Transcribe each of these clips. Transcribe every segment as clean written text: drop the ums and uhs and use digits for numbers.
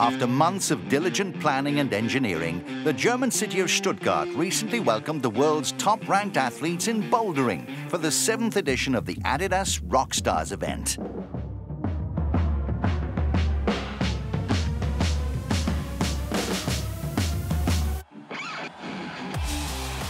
After months of diligent planning and engineering, the German city of Stuttgart recently welcomed the world's top-ranked athletes in bouldering for the 7th edition of the Adidas Rockstars event.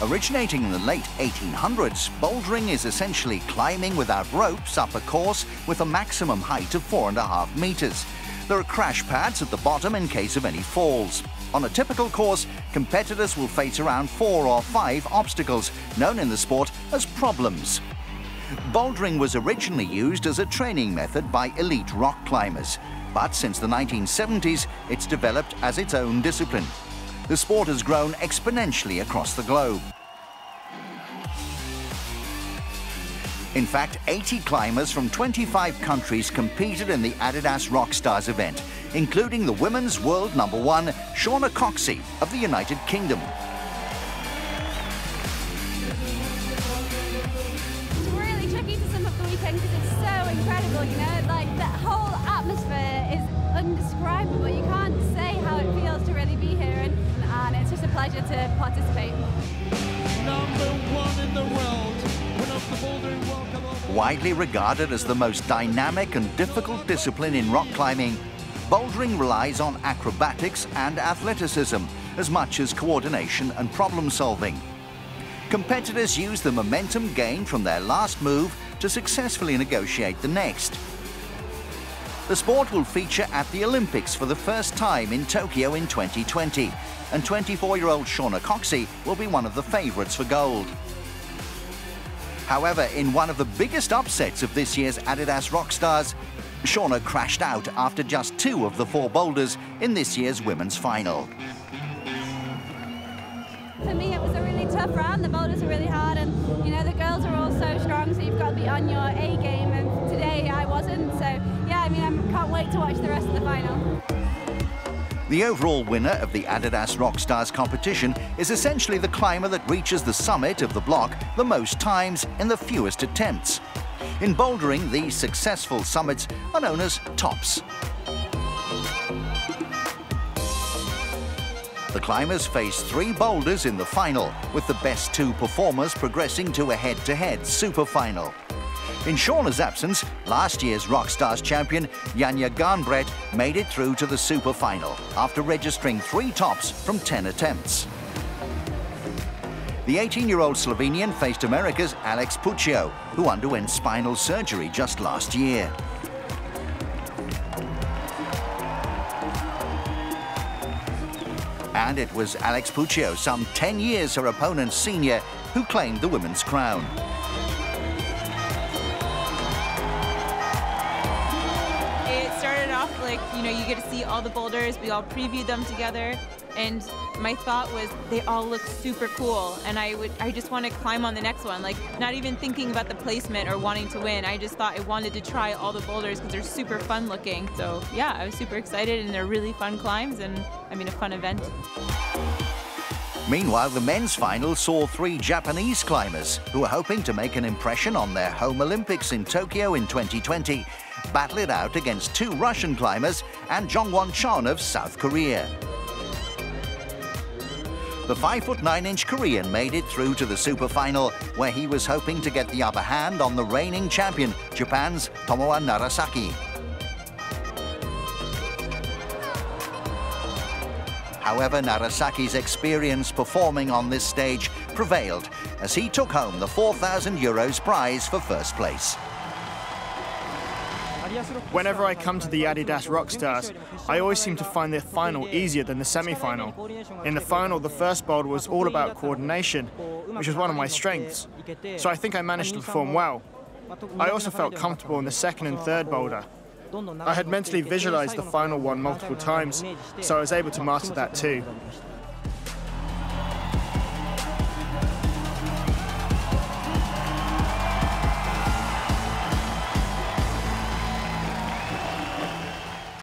Originating in the late 1800s, bouldering is essentially climbing without ropes up a course with a maximum height of 4.5 meters. There are crash pads at the bottom in case of any falls. On a typical course, competitors will face around 4 or 5 obstacles, known in the sport as problems. Bouldering was originally used as a training method by elite rock climbers, but since the 1970s, it's developed as its own discipline. The sport has grown exponentially across the globe. In fact, 80 climbers from 25 countries competed in the Adidas Rockstars event, including the women's world #1, Shana Coxy of the United Kingdom. It's really tricky to sum up the weekend because it's so incredible, you know, like that whole atmosphere is indescribable. You can't say how it feels to really be here, and it's just a pleasure to participate. #1 in the world. The Bouldering World Cup. Widely regarded as the most dynamic and difficult discipline in rock climbing, bouldering relies on acrobatics and athleticism as much as coordination and problem solving. Competitors use the momentum gained from their last move to successfully negotiate the next. The sport will feature at the Olympics for the first time in Tokyo in 2020, and 24-year-old Shana Coxy will be one of the favourites for gold. However, in one of the biggest upsets of this year's Adidas Rockstars, Shana crashed out after just 2 of the 4 boulders in this year's women's final. For me, it was a really tough round. The boulders are really hard, and you know the girls are all so strong, so you've got to be on your A game. And today I wasn't, so yeah, I mean, I can't wait to watch the rest of the final. The overall winner of the Adidas Rockstars competition is essentially the climber that reaches the summit of the block the most times in the fewest attempts. In bouldering, these successful summits are known as tops. The climbers face 3 boulders in the final, with the best 2 performers progressing to a head-to-head super final. In Shana's absence, last year's Rockstars champion Janja Garnbret made it through to the super final after registering 3 tops from 10 attempts. The 18-year-old Slovenian faced America's Alex Puccio, who underwent spinal surgery just last year. And it was Alex Puccio, some 10 years her opponent's senior, who claimed the women's crown. Like, you know, you get to see all the boulders, we all previewed them together, and my thought was they all look super cool, and I just want to climb on the next one, like not even thinking about the placement or wanting to win. I just thought I wanted to try all the boulders because they're super fun looking. So yeah, I was super excited, and they're really fun climbs, and I mean a fun event. Meanwhile, the men's final saw 3 Japanese climbers who are hoping to make an impression on their home Olympics in Tokyo in 2020 battle it out against 2 Russian climbers and Jongwon Chon of South Korea. The 5'9" Korean made it through to the super final, where he was hoping to get the upper hand on the reigning champion, Japan's Tomoa Narasaki. However, Narasaki's experience performing on this stage prevailed as he took home the €4,000 prize for first place. Whenever I come to the Adidas Rockstars, I always seem to find the final easier than the semi-final. In the final, the first boulder was all about coordination, which was one of my strengths, so I think I managed to perform well. I also felt comfortable in the second and third boulder. I had mentally visualized the final one multiple times, so I was able to master that too.